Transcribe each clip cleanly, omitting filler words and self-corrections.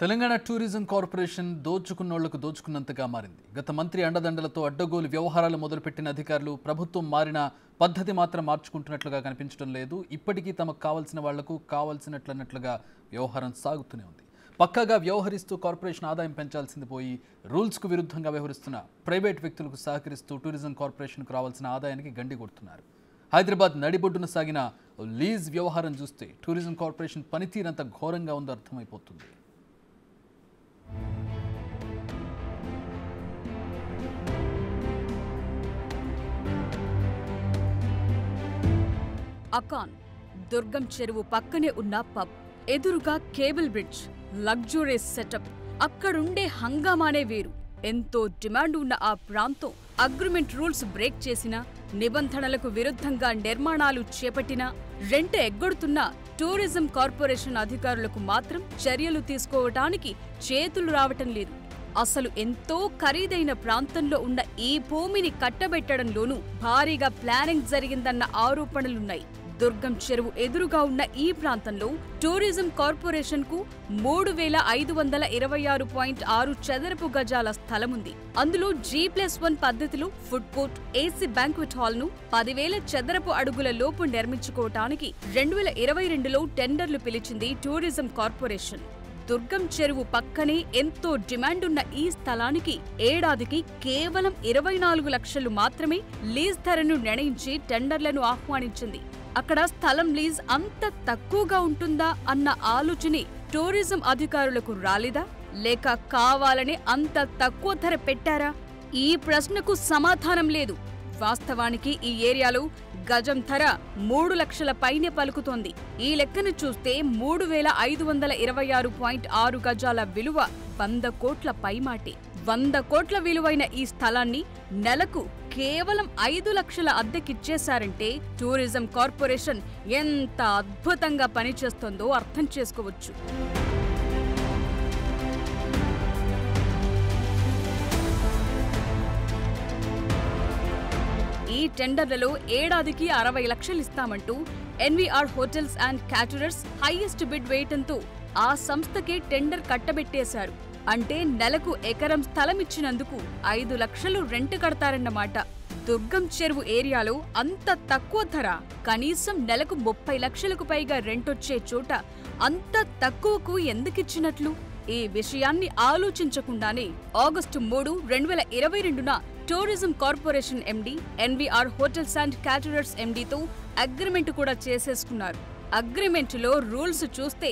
Telangana tourism corporation దోచుకున్నోళ్లకు దోచుకున్నంతగా మారింది. గత మంత్రి అండదండలతో అడ్డగోలు వ్యవహారాలు మొదలుపెట్టిన అధికారులు ప్రభుత్వం మారిన పద్ధతి మాత్రం మార్చుకుంటున్నట్లుగా కనిపించడం లేదు. ఇప్పటికీ తమకు కావాల్సిన వాళ్లకు కావాల్సినట్లన్నట్లుగా వ్యవహారం సాగుతూనే ఉంది. పక్కాగా వ్యవహరిస్తూ కార్పొరేషన్ ఆదాయం పెంచాల్సింది పోయి రూల్స్కు విరుద్ధంగా వ్యవహరిస్తున్న ప్రైవేట్ వ్యక్తులకు సహకరిస్తూ టూరిజం కార్పొరేషన్కు రావాల్సిన ఆదాయానికి గండి కొడుతున్నారు. హైదరాబాద్ నడిబొడ్డున సాగిన లీజ్ వ్యవహారం చూస్తే టూరిజం కార్పొరేషన్ పనితీరంత ఘోరంగా ఉందో అర్థమైపోతుంది. అకాన్ దుర్గం చెరువు పక్కనే ఉన్న పబ్, ఎదురుగా కేబుల్ బ్రిడ్జ్, లగ్జూరియస్ సెటప్. అక్కడుండే హంగామానే వేరు. ఎంతో డిమాండ్ ఉన్న ఆ ప్రాంతం అగ్రిమెంట్ రూల్స్ బ్రేక్ చేసినా, నిబంధనలకు విరుద్ధంగా నిర్మాణాలు చేపట్టినా, రెంట్ ఎగ్గొడుతున్న టూరిజం కార్పొరేషన్ అధికారులకు మాత్రం చర్యలు తీసుకోవటానికి చేతులు రావటం లేదు. అసలు ఎంతో ఖరీదైన ప్రాంతంలో ఉన్న ఈ భూమిని కట్టబెట్టడంలోనూ భారీగా ప్లానింగ్ జరిగిందన్న ఆరోపణలున్నాయి. దుర్గం చెరువు ఎదురుగా ఉన్న ఈ ప్రాంతంలో టూరిజం కార్పొరేషన్ కు 3526.6 చదరపు గజాల స్థలముంది. అందులో G+1 పద్ధతిలో food court, AC banquet hall ను 10,000 చదరపు అడుగుల లోపు నిర్మించుకోవటానికి 2022లో టెండర్లు పిలిచింది టూరిజం కార్పొరేషన్. దుర్గం చెరువు పక్కనే ఎంతో డిమాండున్న ఈ స్థలానికి ఏడాదికి కేవలం 24 లక్షలు మాత్రమే లీజ్ ధరను నిర్ణయించి టెండర్లను ఆహ్వానించింది. అక్కడ స్థలం లీజ్ అంత తక్కువగా ఉంటుందా అన్న ఆలోచనే టూరిజం అధికారులకు రాలేదా? లేక కావాలని అంత తక్కువ ధర పెట్టారా? ఈ ప్రశ్నకు సమాధానం లేదు. వాస్తవానికి ఈ ఏరియాలో గజం ధర 3 లక్షల పైనే పలుకుతోంది. ఈ లెక్కను చూస్తే 3526.6 గజాల విలువ 100 కోట్ల పైమాటే. 100 కోట్ల విలువైన ఈ స్థలాన్ని నెలకు కేవలం 5 లక్షల అద్దెకిచ్చేశారంటే టూరిజం కార్పొరేషన్ ఎంత అద్భుతంగా పనిచేస్తోందో అర్థం చేసుకోవచ్చు. ఈ టెండర్లలో ఏడాదికి 60 లక్షలు ఇస్తామంటూ NVR hotels and caterers highest bid వేయటంతో ఆ సంస్థకే టెండర్ కట్టబెట్టేశారు. అంటే నెలకు ఎకరం స్థలం ఇచ్చినందుకు 5 లక్షలు రెంట్ కడతారన్నమాట. దుర్గం చెరువు ఏరియాలో అంత తక్కువ ధర, కనీసం నెలకు 30 లక్షలకు పైగా రెంటొచ్చే చోట అంత తక్కువకు ఎందుకిచ్చినట్లు? ఈ విషయాన్ని ఆలోచించకుండానే ఆగస్టు 3, 2022న tourism corporation MD, NVR hotels and caterers ఎండీతో అగ్రిమెంట్ కూడా చేసేసుకున్నారు. అగ్రిమెంటులో రూల్స్ చూస్తే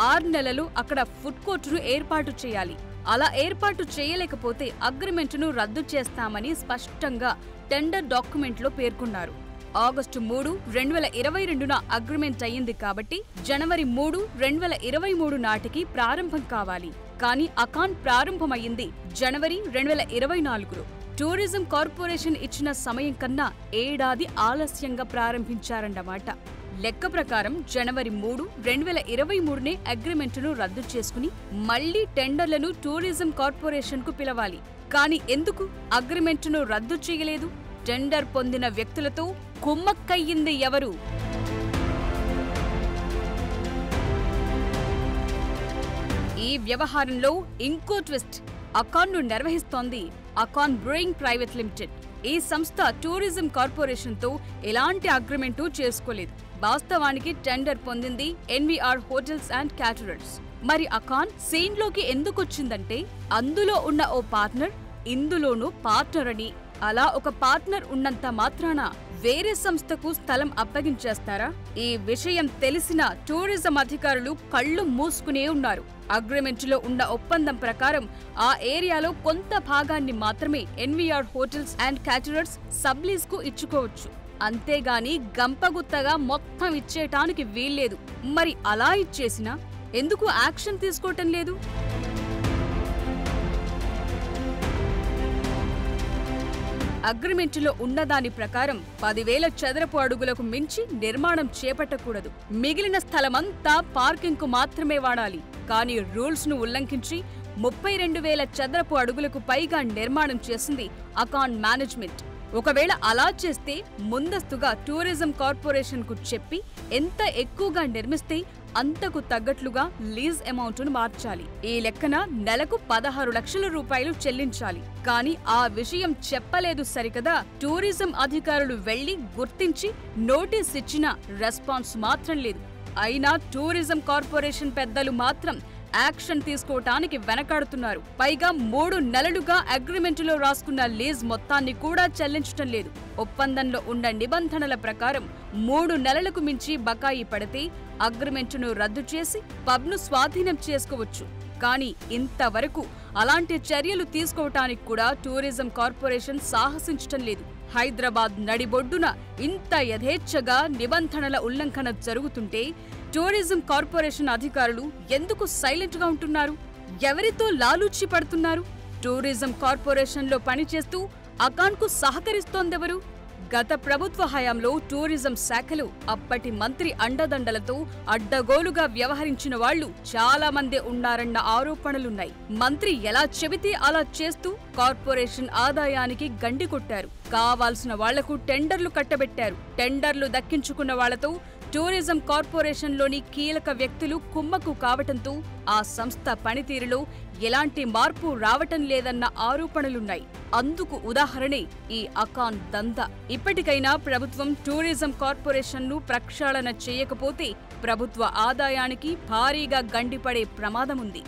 6 నెలలు అక్కడ ఫుడ్ కోర్టును ఏర్పాటు చేయాలి. అలా ఏర్పాటు చేయలేకపోతే అగ్రిమెంటును రద్దు చేస్తామని స్పష్టంగా టెండర్ డాక్యుమెంట్లో పేర్కొన్నారు. ఆగస్టు 3, 2022న అగ్రిమెంట్ అయ్యింది కాబట్టి జనవరి 3, 2023 నాటికి ప్రారంభం కావాలి. కానీ అకాన్ ప్రారంభమయ్యింది జనవరి 2024లో. టూరిజం కార్పొరేషన్ ఇచ్చిన సమయం కన్నా ఏడాది ఆలస్యంగా ప్రారంభించారన్నమాట. లెక్క ప్రకారం జనవరి 3, 2023నే అగ్రిమెంటును రద్దు చేసుకుని మళ్లీ టెండర్లను టూరిజం కార్పొరేషన్కు పిలవాలి. కానీ ఎందుకు అగ్రిమెంటును రద్దు చేయలేదు? టెండర్ పొందిన వ్యక్తులతో కుమ్మక్కయ్యింది ఎవరు? ఈ వ్యవహారంలో ఇంకో ట్విస్ట్. అకాన్ను నిర్వహిస్తోంది అకాన్ బ్రూయింగ్ ప్రైవేట్ లిమిటెడ్. ఈ సంస్థ టూరిజం కార్పొరేషన్తో ఎలాంటి అగ్రిమెంటు చేసుకోలేదు. వాస్తవానికి టెండర్ పొందింది ఎన్వీఆర్ హోటల్స్ అండ్ క్యాటరర్స్. మరి అకాన్ సీన్లోకి ఎందుకొచ్చిందంటే అందులో ఉన్న ఓ పార్ట్నర్ ఇందులోనూ పార్ట్నర్ అని. అలా ఒక పార్ట్నర్ ఉన్నంత మాత్రాన వేరే సంస్థకు స్థలం అప్పగించేస్తారా? ఈ విషయం తెలిసిన టూరిజం అధికారులు కళ్ళు మూసుకునే ఉన్నారు. అగ్రిమెంటులో ఉన్న ఒప్పందం ప్రకారం ఆ ఏరియాలో కొంత భాగాన్ని మాత్రమే ఎన్వీఆర్ హోటల్స్ అండ్ క్యాటరర్స్ సబ్లీజ్కు ఇచ్చుకోవచ్చు. అంతేగాని గంపగుత్తగా మొత్తం ఇచ్చేయటానికి వీల్లేదు. మరి అలా ఇచ్చేసినా ఎందుకు యాక్షన్ తీసుకోవటం లేదు? అగ్రిమెంటులో ఉన్నదాని ప్రకారం 10,000 చదరపు అడుగులకు మించి నిర్మాణం చేపట్టకూడదు. మిగిలిన స్థలమంతా పార్కింగ్కు మాత్రమే వాడాలి. కానీ రూల్స్ ను ఉల్లంఘించి 32,000 చదరపు అడుగులకు పైగా నిర్మాణం చేసింది అకాన్ మేనేజ్మెంట్. ఒకవేళ అలా చేస్తే ముందస్తుగా టూరిజం కార్పొరేషన్ కు చెప్పి ఎంత ఎక్కువగా నిర్మిస్తే అంతకు తగ్గట్లుగా లీజ్ అమౌంట్ను మార్చాలి. ఈ లెక్కన నెలకు 16 లక్షల రూపాయలు చెల్లించాలి. కానీ ఆ విషయం చెప్పలేదు సరికదా, టూరిజం అధికారులు వెళ్లి గుర్తించి నోటీస్ ఇచ్చిన రెస్పాన్స్ మాత్రం లేదు. అయినా టూరిజం కార్పొరేషన్ పెద్దలు మాత్రం యాక్షన్ తీసుకోవటానికి వెనకాడుతున్నారు. పైగా 3 నెలలుగా అగ్రిమెంటులో రాసుకున్న లీజ్ మొత్తాన్ని కూడా చెల్లించటం లేదు. ఒప్పందంలో ఉన్న నిబంధనల ప్రకారం 3 నెలలకు మించి బకాయి పడితే అగ్రిమెంటును రద్దు చేసి పబ్ను స్వాధీనం చేసుకోవచ్చు. కానీ ఇంతవరకు అలాంటి చర్యలు తీసుకోవటానికి కూడా టూరిజం కార్పొరేషన్ సాహసించటం లేదు. హైదరాబాద్ నడిబొడ్డున ఇంత యథేచ్ఛగా నిబంధనల ఉల్లంఘన జరుగుతుంటే టూరిజం కార్పొరేషన్ అధికారులు ఎందుకు సైలెంట్ గా ఉంటున్నారు? ఎవరితో లాలూచి పడుతున్నారు? టూరిజం కార్పొరేషన్లో పనిచేస్తూ అకాన్కు సహకరిస్తోందెవరు? గత ప్రభుత్వ హయాంలో టూరిజం శాఖలో అప్పటి మంత్రి అండదండలతో అడ్డగోలుగా వ్యవహరించిన వాళ్లు చాలా మంది ఉన్నారన్న ఆరోపణలున్నాయి. మంత్రి ఎలా చెబితే అలా చేస్తూ కార్పొరేషన్ ఆదాయానికి గండి కొట్టారు. కావాల్సిన వాళ్లకు టెండర్లు కట్టబెట్టారు. టెండర్లు దక్కించుకున్న వాళ్లతో టూరిజం కార్పొరేషన్లోని కీలక వ్యక్తులు కుమ్మక్కు కావటంతో ఆ సంస్థ పనితీరులో ఎలాంటి మార్పు రావటం లేదన్న ఆరోపణలున్నాయి. అందుకు ఉదాహరణే ఈ అకాన్ దందా. ఇప్పటికైనా ప్రభుత్వం టూరిజం కార్పొరేషన్ను ప్రక్షాళన చేయకపోతే ప్రభుత్వ ఆదాయానికి భారీగా గండిపడే ప్రమాదముంది.